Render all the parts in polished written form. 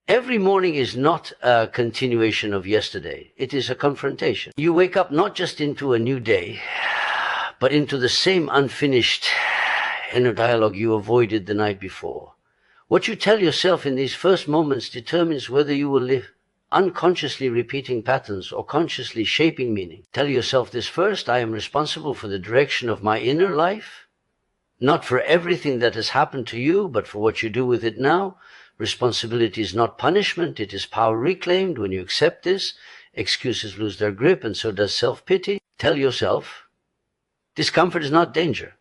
Every morning is not a continuation of yesterday. It is a confrontation. You wake up not just into a new day, but into the same unfinished inner dialogue you avoided the night before. What you tell yourself in these first moments determines whether you will live unconsciously repeating patterns or consciously shaping meaning. Tell yourself this first: I am responsible for the direction of my inner life, not for everything that has happened to you, but for what you do with it now. Responsibility is not punishment, it is power reclaimed. When you accept this, excuses lose their grip, and so does self-pity. Tell yourself, discomfort is not danger.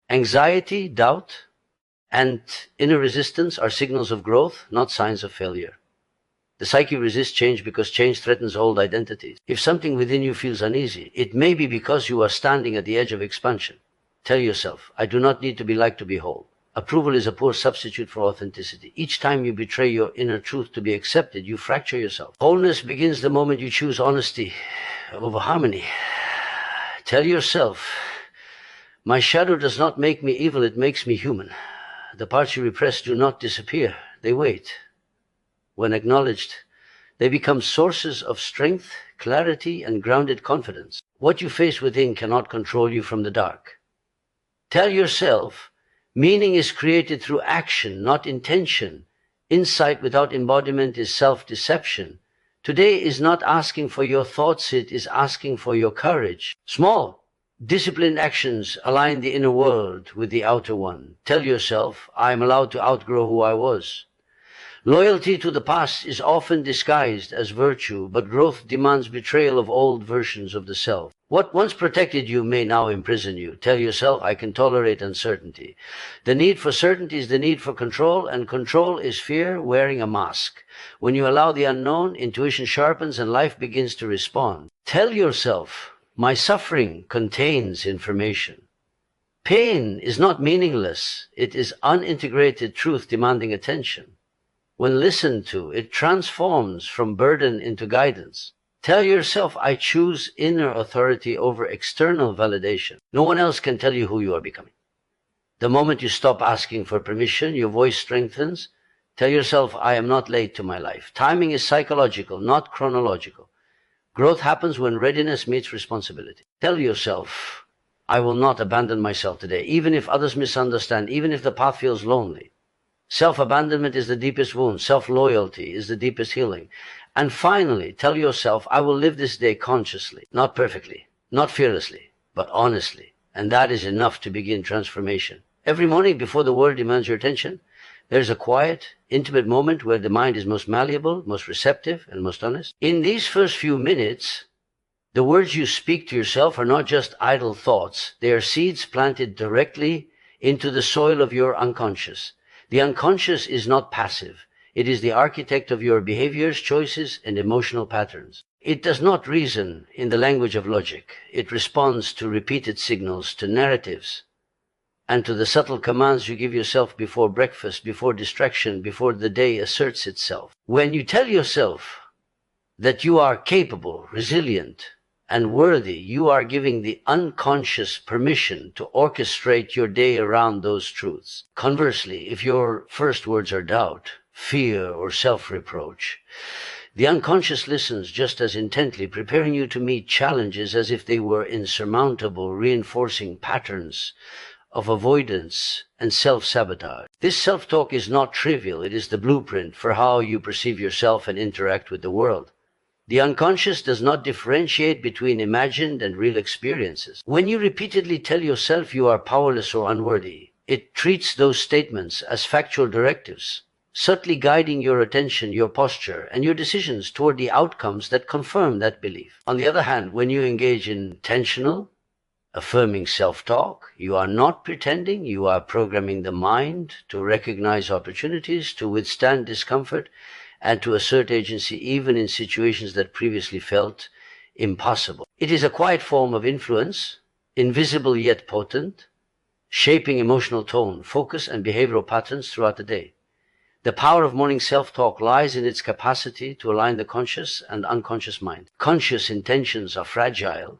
Anxiety, doubt, and inner resistance are signals of growth, not signs of failure. The psyche resists change because change threatens old identities. If something within you feels uneasy, it may be because you are standing at the edge of expansion. Tell yourself, I do not need to be liked to be whole. Approval is a poor substitute for authenticity. Each time you betray your inner truth to be accepted, you fracture yourself. Wholeness begins the moment you choose honesty over harmony. Tell yourself, my shadow does not make me evil, it makes me human. The parts you repress do not disappear, they wait. When acknowledged, they become sources of strength, clarity, and grounded confidence. What you face within cannot control you from the dark. Tell yourself, meaning is created through action, not intention. Insight without embodiment is self-deception. Today is not asking for your thoughts, it is asking for your courage. Small, disciplined actions align the inner world with the outer one. Tell yourself, I am allowed to outgrow who I was. Loyalty to the past is often disguised as virtue, but growth demands betrayal of old versions of the self. What once protected you may now imprison you. Tell yourself, I can tolerate uncertainty. The need for certainty is the need for control, and control is fear wearing a mask. When you allow the unknown, intuition sharpens and life begins to respond. Tell yourself, my suffering contains information. Pain is not meaningless. It is unintegrated truth demanding attention. When listened to, it transforms from burden into guidance. Tell yourself, I choose inner authority over external validation. No one else can tell you who you are becoming. The moment you stop asking for permission, your voice strengthens. Tell yourself, I am not late to my life. Timing is psychological, not chronological. Growth happens when readiness meets responsibility. Tell yourself, I will not abandon myself today, even if others misunderstand, even if the path feels lonely. Self-abandonment is the deepest wound. Self-loyalty is the deepest healing. And finally, tell yourself, I will live this day consciously, not perfectly, not fearlessly, but honestly. And that is enough to begin transformation. Every morning before the world demands your attention, there's a quiet, intimate moment where the mind is most malleable, most receptive, and most honest. In these first few minutes, the words you speak to yourself are not just idle thoughts. They are seeds planted directly into the soil of your unconscious. The unconscious is not passive. It is the architect of your behaviors, choices, and emotional patterns. It does not reason in the language of logic. It responds to repeated signals, to narratives, and to the subtle commands you give yourself before breakfast, before distraction, before the day asserts itself. When you tell yourself that you are capable, resilient, and worthy, you are giving the unconscious permission to orchestrate your day around those truths. Conversely, if your first words are doubt, fear, or self-reproach, the unconscious listens just as intently, preparing you to meet challenges as if they were insurmountable, reinforcing patterns of avoidance and self-sabotage. This self-talk is not trivial. It is the blueprint for how you perceive yourself and interact with the world. The unconscious does not differentiate between imagined and real experiences. When you repeatedly tell yourself you are powerless or unworthy, it treats those statements as factual directives, subtly guiding your attention, your posture, and your decisions toward the outcomes that confirm that belief. On the other hand, when you engage in intentional, affirming self-talk, you are not pretending, you are programming the mind to recognize opportunities, to withstand discomfort, and to assert agency even in situations that previously felt impossible. It is a quiet form of influence, invisible yet potent, shaping emotional tone, focus, and behavioral patterns throughout the day. The power of morning self-talk lies in its capacity to align the conscious and unconscious mind. Conscious intentions are fragile.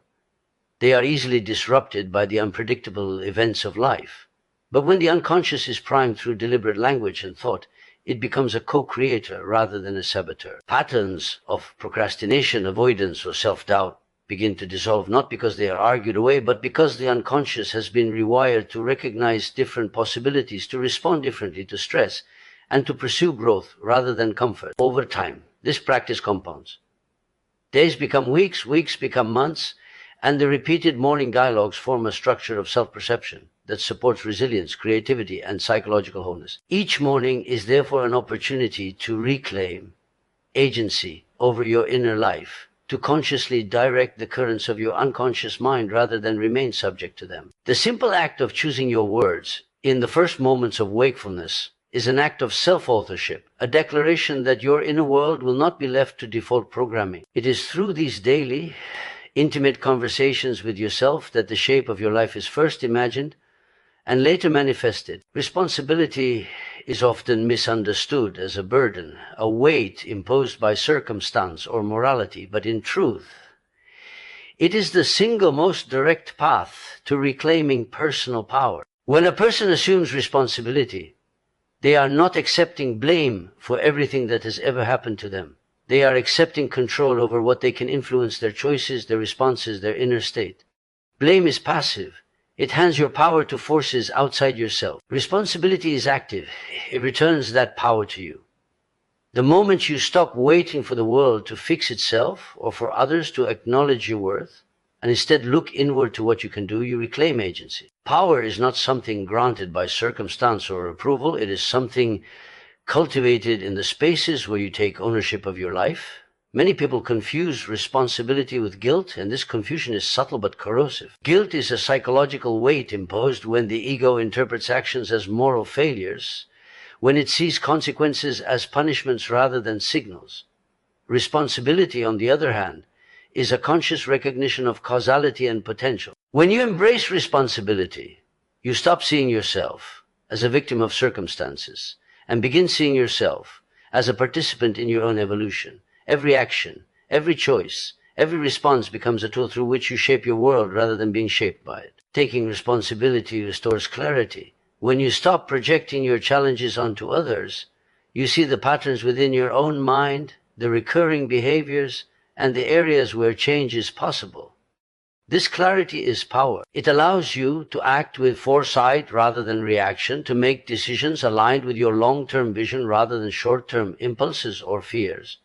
They are easily disrupted by the unpredictable events of life. But when the unconscious is primed through deliberate language and thought, it becomes a co-creator rather than a saboteur. Patterns of procrastination, avoidance, or self-doubt begin to dissolve, not because they are argued away, but because the unconscious has been rewired to recognize different possibilities, to respond differently to stress, and to pursue growth rather than comfort. Over time, this practice compounds. Days become weeks, weeks become months, and the repeated morning dialogues form a structure of self-perception that supports resilience, creativity, and psychological wholeness. Each morning is therefore an opportunity to reclaim agency over your inner life, to consciously direct the currents of your unconscious mind rather than remain subject to them. The simple act of choosing your words in the first moments of wakefulness is an act of self-authorship, a declaration that your inner world will not be left to default programming. It is through these daily, intimate conversations with yourself that the shape of your life is first imagined and later manifested. Responsibility is often misunderstood as a burden, a weight imposed by circumstance or morality, but in truth, it is the single most direct path to reclaiming personal power. When a person assumes responsibility, they are not accepting blame for everything that has ever happened to them. They are accepting control over what they can influence, their choices, their responses, their inner state. Blame is passive. It hands your power to forces outside yourself. Responsibility is active. It returns that power to you. The moment you stop waiting for the world to fix itself or for others to acknowledge your worth, and instead look inward to what you can do, you reclaim agency. Power is not something granted by circumstance or approval. It is something cultivated in the spaces where you take ownership of your life. Many people confuse responsibility with guilt, and this confusion is subtle but corrosive. Guilt is a psychological weight imposed when the ego interprets actions as moral failures, when it sees consequences as punishments rather than signals. Responsibility, on the other hand, is a conscious recognition of causality and potential. When you embrace responsibility, you stop seeing yourself as a victim of circumstances and begin seeing yourself as a participant in your own evolution. Every action, every choice, every response becomes a tool through which you shape your world rather than being shaped by it. Taking responsibility restores clarity. When you stop projecting your challenges onto others, you see the patterns within your own mind, the recurring behaviors, and the areas where change is possible. This clarity is power. It allows you to act with foresight rather than reaction, to make decisions aligned with your long-term vision rather than short-term impulses or fears.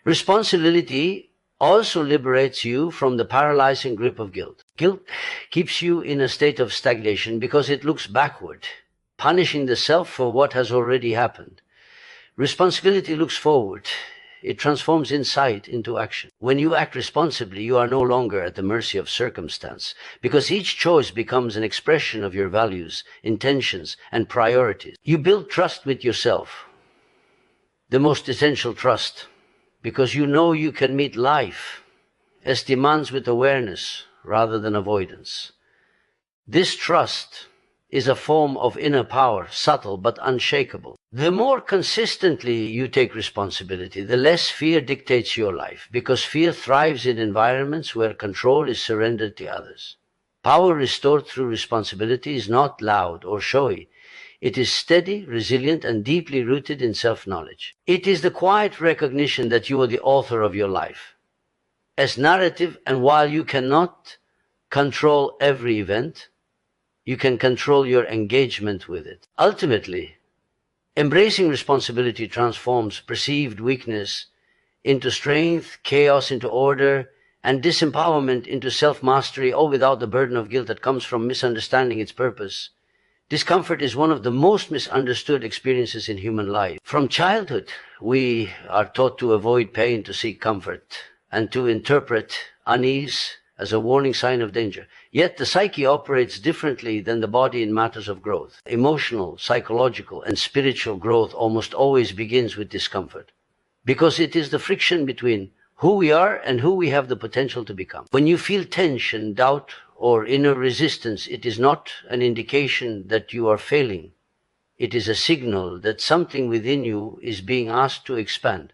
Responsibility also liberates you from the paralyzing grip of guilt. Guilt keeps you in a state of stagnation because it looks backward, punishing the self for what has already happened. Responsibility looks forward. It transforms insight into action. When you act responsibly, you are no longer at the mercy of circumstance, because each choice becomes an expression of your values, intentions, and priorities. You build trust with yourself, the most essential trust, because you know you can meet life as demands with awareness rather than avoidance. This trust is a form of inner power, subtle but unshakable. The more consistently you take responsibility, the less fear dictates your life, because fear thrives in environments where control is surrendered to others. Power restored through responsibility is not loud or showy. It is steady, resilient, and deeply rooted in self-knowledge. It is the quiet recognition that you are the author of your life as narrative, and while you cannot control every event, you can control your engagement with it. Ultimately, embracing responsibility transforms perceived weakness into strength, chaos into order, and disempowerment into self-mastery, all without the burden of guilt that comes from misunderstanding its purpose. Discomfort is one of the most misunderstood experiences in human life. From childhood, we are taught to avoid pain, to seek comfort, and to interpret unease as a warning sign of danger. Yet the psyche operates differently than the body in matters of growth. Emotional, psychological, and spiritual growth almost always begins with discomfort, because it is the friction between who we are and who we have the potential to become. When you feel tension, doubt, or inner resistance, it is not an indication that you are failing. It is a signal that something within you is being asked to expand.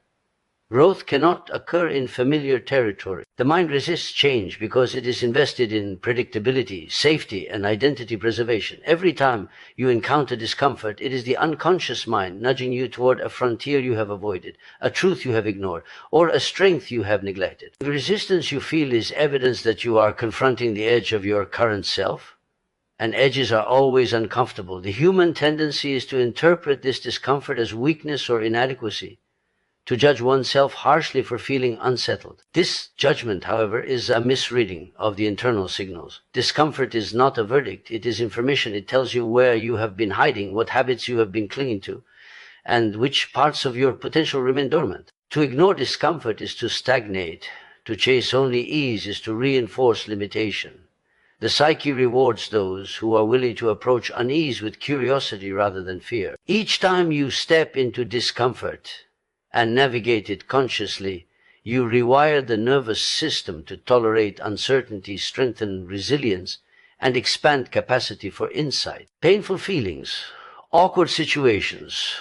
Growth cannot occur in familiar territory. The mind resists change because it is invested in predictability, safety, and identity preservation. Every time you encounter discomfort, it is the unconscious mind nudging you toward a frontier you have avoided, a truth you have ignored, or a strength you have neglected. The resistance you feel is evidence that you are confronting the edge of your current self, and edges are always uncomfortable. The human tendency is to interpret this discomfort as weakness or inadequacy, to judge oneself harshly for feeling unsettled. This judgment, however, is a misreading of the internal signals. Discomfort is not a verdict. It is information. It tells you where you have been hiding, what habits you have been clinging to, and which parts of your potential remain dormant. To ignore discomfort is to stagnate. To chase only ease is to reinforce limitation. The psyche rewards those who are willing to approach unease with curiosity rather than fear. Each time you step into discomfort and navigate it consciously, you rewire the nervous system to tolerate uncertainty, strengthen resilience, and expand capacity for insight. Painful feelings, awkward situations,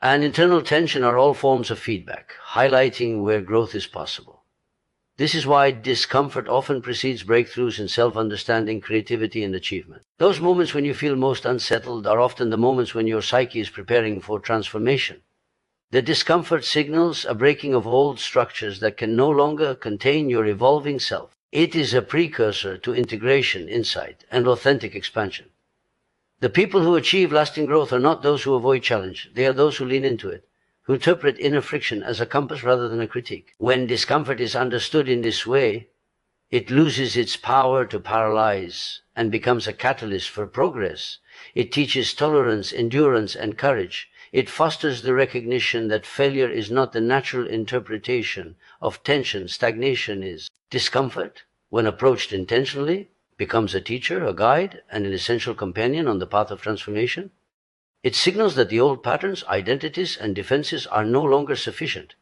and internal tension are all forms of feedback, highlighting where growth is possible. This is why discomfort often precedes breakthroughs in self-understanding, creativity, and achievement. Those moments when you feel most unsettled are often the moments when your psyche is preparing for transformation. The discomfort signals a breaking of old structures that can no longer contain your evolving self. It is a precursor to integration, insight, and authentic expansion. The people who achieve lasting growth are not those who avoid challenge. They are those who lean into it, who interpret inner friction as a compass rather than a critique. When discomfort is understood in this way, it loses its power to paralyze and becomes a catalyst for progress. It teaches tolerance, endurance, and courage. It fosters the recognition that failure is not the natural interpretation of tension. Stagnation is. Discomfort, when approached intentionally, becomes a teacher, a guide, and an essential companion on the path of transformation. It signals that the old patterns, identities, and defenses are no longer sufficient,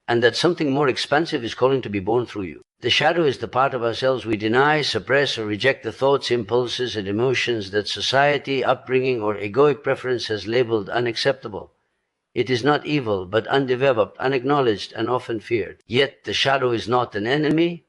and that something more expansive is calling to be born through you. The shadow is the part of ourselves we deny, suppress, or reject, the thoughts, impulses, and emotions that society, upbringing, or egoic preference has labeled unacceptable. It is not evil, but undeveloped, unacknowledged, and often feared. Yet the shadow is not an enemy.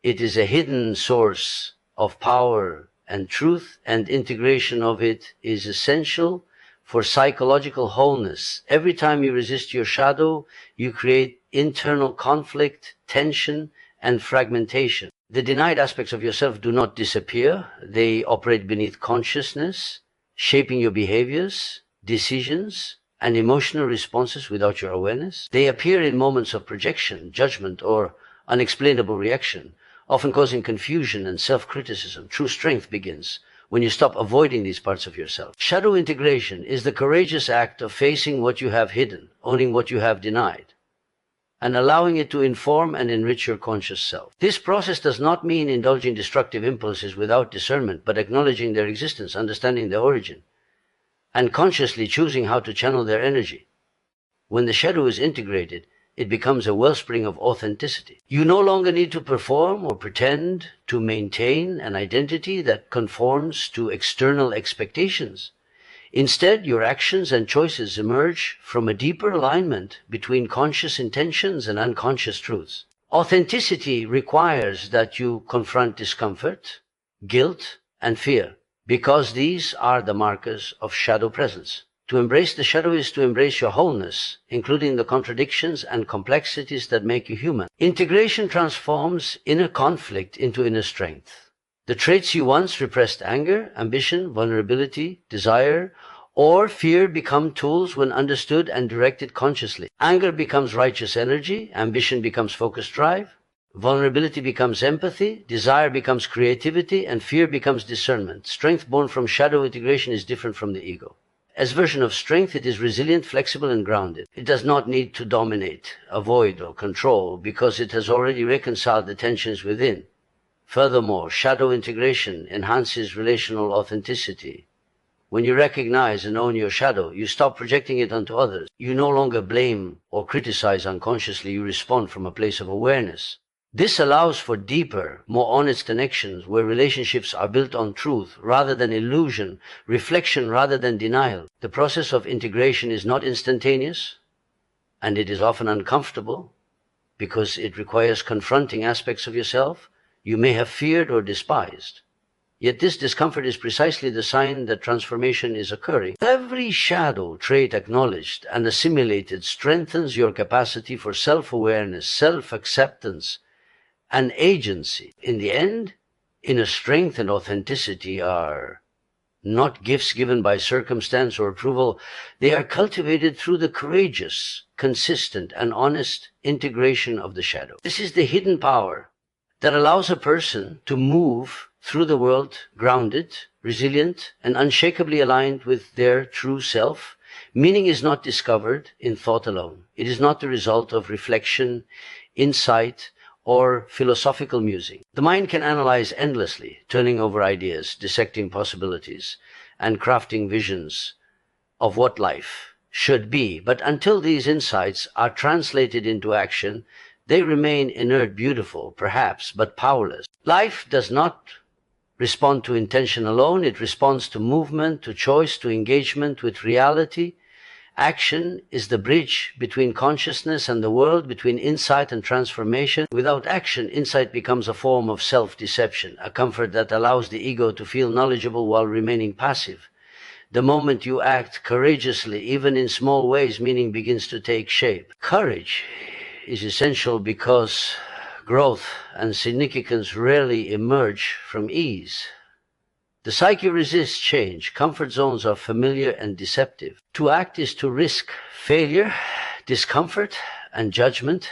It is a hidden source of power and truth, and integration of it is essential for psychological wholeness. Every time you resist your shadow, you create internal conflict, tension, and fragmentation. The denied aspects of yourself do not disappear. They operate beneath consciousness, shaping your behaviors, decisions, and emotional responses without your awareness. They appear in moments of projection, judgment, or unexplainable reaction, often causing confusion and self-criticism. True strength begins when you stop avoiding these parts of yourself. Shadow integration is the courageous act of facing what you have hidden, owning what you have denied, and allowing it to inform and enrich your conscious self. This process does not mean indulging destructive impulses without discernment, but acknowledging their existence, understanding their origin, and consciously choosing how to channel their energy. When the shadow is integrated, it becomes a wellspring of authenticity. You no longer need to perform or pretend to maintain an identity that conforms to external expectations. Instead, your actions and choices emerge from a deeper alignment between conscious intentions and unconscious truths. Authenticity requires that you confront discomfort, guilt, and fear, because these are the markers of shadow presence. To embrace the shadow is to embrace your wholeness, including the contradictions and complexities that make you human. Integration transforms inner conflict into inner strength. The traits you once repressed, anger, ambition, vulnerability, desire, or fear, become tools when understood and directed consciously. Anger becomes righteous energy, ambition becomes focused drive, vulnerability becomes empathy, desire becomes creativity, and fear becomes discernment. Strength born from shadow integration is different from the ego. As a version of strength, it is resilient, flexible, and grounded. It does not need to dominate, avoid, or control, because it has already reconciled the tensions within. Furthermore, shadow integration enhances relational authenticity. When you recognize and own your shadow, you stop projecting it onto others. You no longer blame or criticize unconsciously. You respond from a place of awareness. This allows for deeper, more honest connections where relationships are built on truth rather than illusion, reflection rather than denial. The process of integration is not instantaneous, and it is often uncomfortable, because it requires confronting aspects of yourself you may have feared or despised. Yet this discomfort is precisely the sign that transformation is occurring. Every shadow trait acknowledged and assimilated strengthens your capacity for self-awareness, self-acceptance, and agency. In the end, inner strength and authenticity are not gifts given by circumstance or approval. They are cultivated through the courageous, consistent, and honest integration of the shadow. This is the hidden power that allows a person to move through the world grounded, resilient, and unshakably aligned with their true self. Meaning is not discovered in thought alone. It is not the result of reflection, insight, or philosophical musing. The mind can analyze endlessly, turning over ideas, dissecting possibilities, and crafting visions of what life should be. But until these insights are translated into action, they remain inert, beautiful, perhaps, but powerless. Life does not respond to intention alone. It responds to movement, to choice, to engagement with reality. Action is the bridge between consciousness and the world, between insight and transformation. Without action, insight becomes a form of self-deception, a comfort that allows the ego to feel knowledgeable while remaining passive. The moment you act courageously, even in small ways, meaning begins to take shape. Courage is essential because growth and significance rarely emerge from ease. The psyche resists change. Comfort zones are familiar and deceptive. To act is to risk failure, discomfort, and judgment.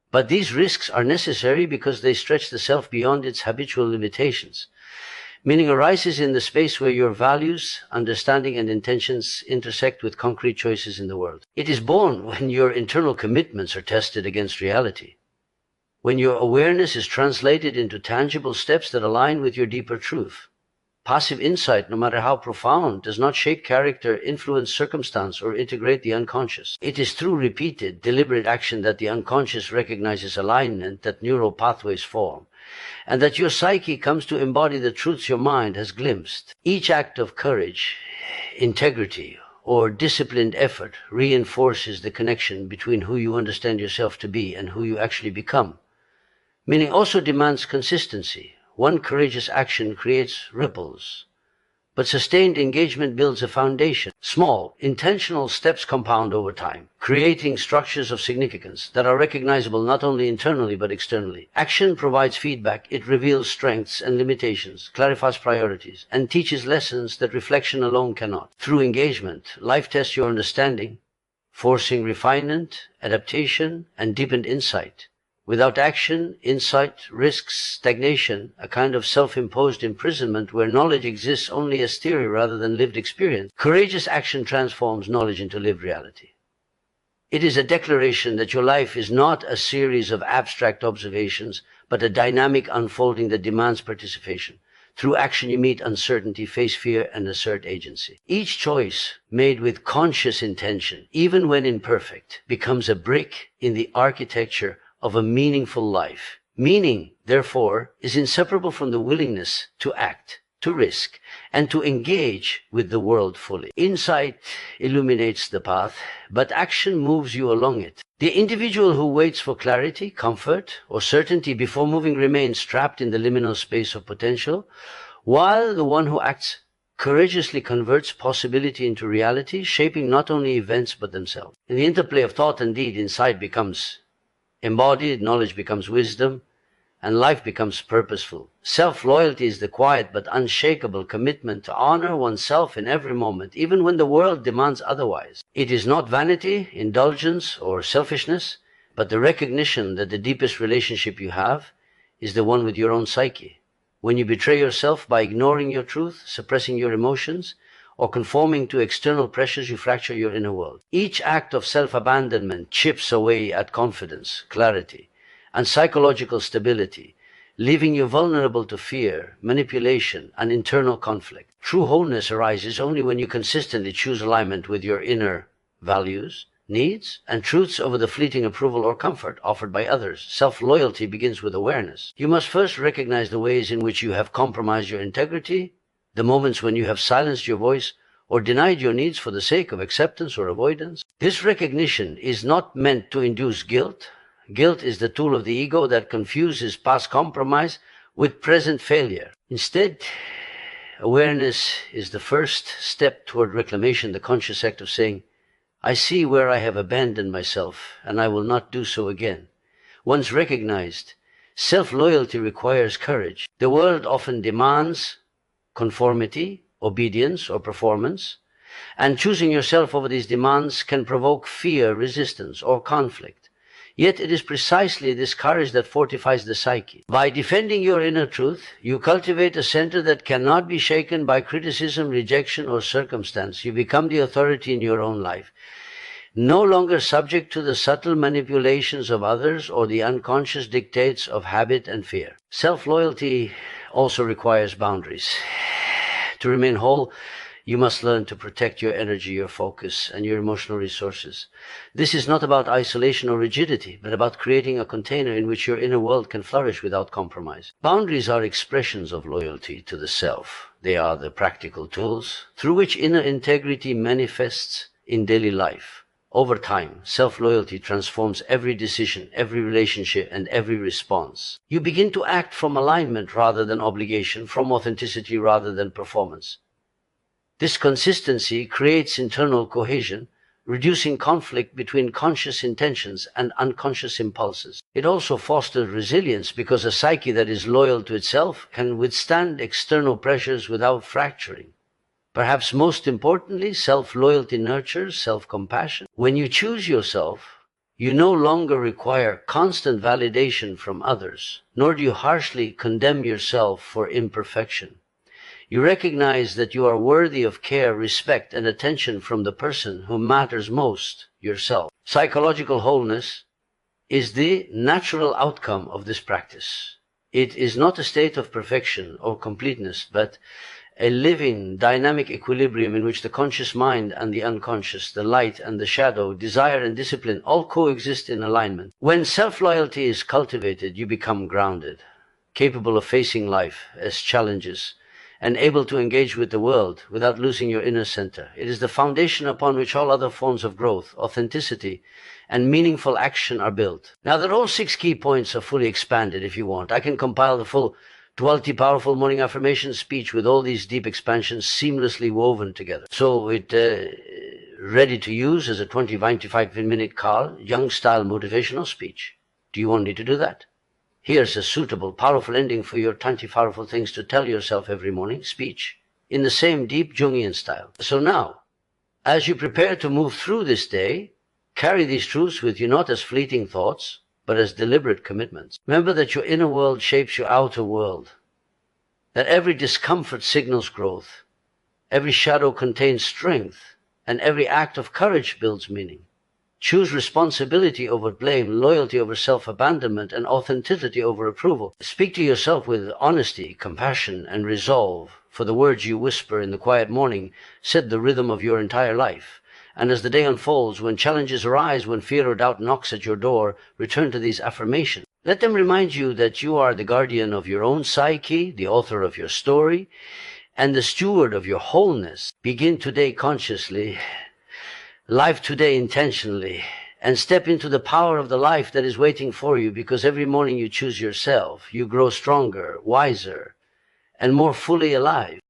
But these risks are necessary because they stretch the self beyond its habitual limitations. Meaning arises in the space where your values, understanding, and intentions intersect with concrete choices in the world. It is born when your internal commitments are tested against reality, when your awareness is translated into tangible steps that align with your deeper truth. Passive insight, no matter how profound, does not shape character, influence circumstance, or integrate the unconscious. It is through repeated, deliberate action that the unconscious recognizes alignment, that neural pathways form, and that your psyche comes to embody the truths your mind has glimpsed. Each act of courage, integrity, or disciplined effort reinforces the connection between who you understand yourself to be and who you actually become. Meaning also demands consistency. One courageous action creates ripples, but sustained engagement builds a foundation. Small, intentional steps compound over time, creating structures of significance that are recognizable not only internally but externally. Action provides feedback. It reveals strengths and limitations, clarifies priorities, and teaches lessons that reflection alone cannot. Through engagement, life tests your understanding, forcing refinement, adaptation, and deepened insight. Without action, insight risks stagnation, a kind of self-imposed imprisonment where knowledge exists only as theory rather than lived experience. Courageous action transforms knowledge into lived reality. It is a declaration that your life is not a series of abstract observations, but a dynamic unfolding that demands participation. Through action you meet uncertainty, face fear, and assert agency. Each choice made with conscious intention, even when imperfect, becomes a brick in the architecture of a meaningful life. Meaning, therefore, is inseparable from the willingness to act, to risk, and to engage with the world fully. Insight illuminates the path, but action moves you along it. The individual who waits for clarity, comfort, or certainty before moving remains trapped in the liminal space of potential, while the one who acts courageously converts possibility into reality, shaping not only events but themselves. In the interplay of thought and deed, insight becomes embodied, knowledge becomes wisdom, and life becomes purposeful. Self-loyalty is the quiet but unshakable commitment to honor oneself in every moment, even when the world demands otherwise. It is not vanity, indulgence, or selfishness, but the recognition that the deepest relationship you have is the one with your own psyche. When you betray yourself by ignoring your truth, suppressing your emotions, or conforming to external pressures, you fracture your inner world. Each act of self-abandonment chips away at confidence, clarity, and psychological stability, leaving you vulnerable to fear, manipulation, and internal conflict. True wholeness arises only when you consistently choose alignment with your inner values, needs, and truths over the fleeting approval or comfort offered by others. Self-loyalty begins with awareness. You must first recognize the ways in which you have compromised your integrity, the moments when you have silenced your voice or denied your needs for the sake of acceptance or avoidance. This recognition is not meant to induce guilt. Guilt is the tool of the ego that confuses past compromise with present failure. Instead, awareness is the first step toward reclamation, the conscious act of saying, I see where I have abandoned myself, and I will not do so again. Once recognized, self-loyalty requires courage. The world often demands conformity, obedience, or performance, and choosing yourself over these demands can provoke fear, resistance, or conflict. Yet it is precisely this courage that fortifies the psyche. By defending your inner truth, you cultivate a center that cannot be shaken by criticism, rejection, or circumstance. You become the authority in your own life, no longer subject to the subtle manipulations of others or the unconscious dictates of habit and fear. Self-loyalty also requires boundaries. To remain whole, you must learn to protect your energy, your focus, and your emotional resources. This is not about isolation or rigidity, but about creating a container in which your inner world can flourish without compromise. Boundaries are expressions of loyalty to the self. They are the practical tools through which inner integrity manifests in daily life. Over time, self-loyalty transforms every decision, every relationship, and every response. You begin to act from alignment rather than obligation, from authenticity rather than performance. This consistency creates internal cohesion, reducing conflict between conscious intentions and unconscious impulses. It also fosters resilience because a psyche that is loyal to itself can withstand external pressures without fracturing. Perhaps most importantly, self-loyalty nurtures self-compassion. When you choose yourself, you no longer require constant validation from others, nor do you harshly condemn yourself for imperfection. You recognize that you are worthy of care, respect, and attention from the person who matters most, yourself. Psychological wholeness is the natural outcome of this practice. It is not a state of perfection or completeness, but a living, dynamic equilibrium in which the conscious mind and the unconscious, the light and the shadow, desire and discipline all coexist in alignment. When self-loyalty is cultivated, you become grounded, capable of facing life as challenges, and able to engage with the world without losing your inner center. It is the foundation upon which all other forms of growth, authenticity, and meaningful action are built. Now that all 6 key points are fully expanded, if you want, I can compile the full 12 powerful morning affirmation speech with all these deep expansions seamlessly woven together. So it ready to use as a 25-minute Carl Jung style motivational speech. Do you want me to do that? Here's a suitable, powerful ending for your 20 powerful things to tell yourself every morning speech in the same deep Jungian style. So now, as you prepare to move through this day, carry these truths with you not as fleeting thoughts, but as deliberate commitments. Remember that your inner world shapes your outer world, that every discomfort signals growth, every shadow contains strength, and every act of courage builds meaning. Choose responsibility over blame, loyalty over self-abandonment, and authenticity over approval. Speak to yourself with honesty, compassion, and resolve, for the words you whisper in the quiet morning set the rhythm of your entire life. And as the day unfolds, when challenges arise, when fear or doubt knocks at your door, return to these affirmations. Let them remind you that you are the guardian of your own psyche, the author of your story, and the steward of your wholeness. Begin today consciously, live today intentionally, and step into the power of the life that is waiting for you, because every morning you choose yourself, you grow stronger, wiser, and more fully alive.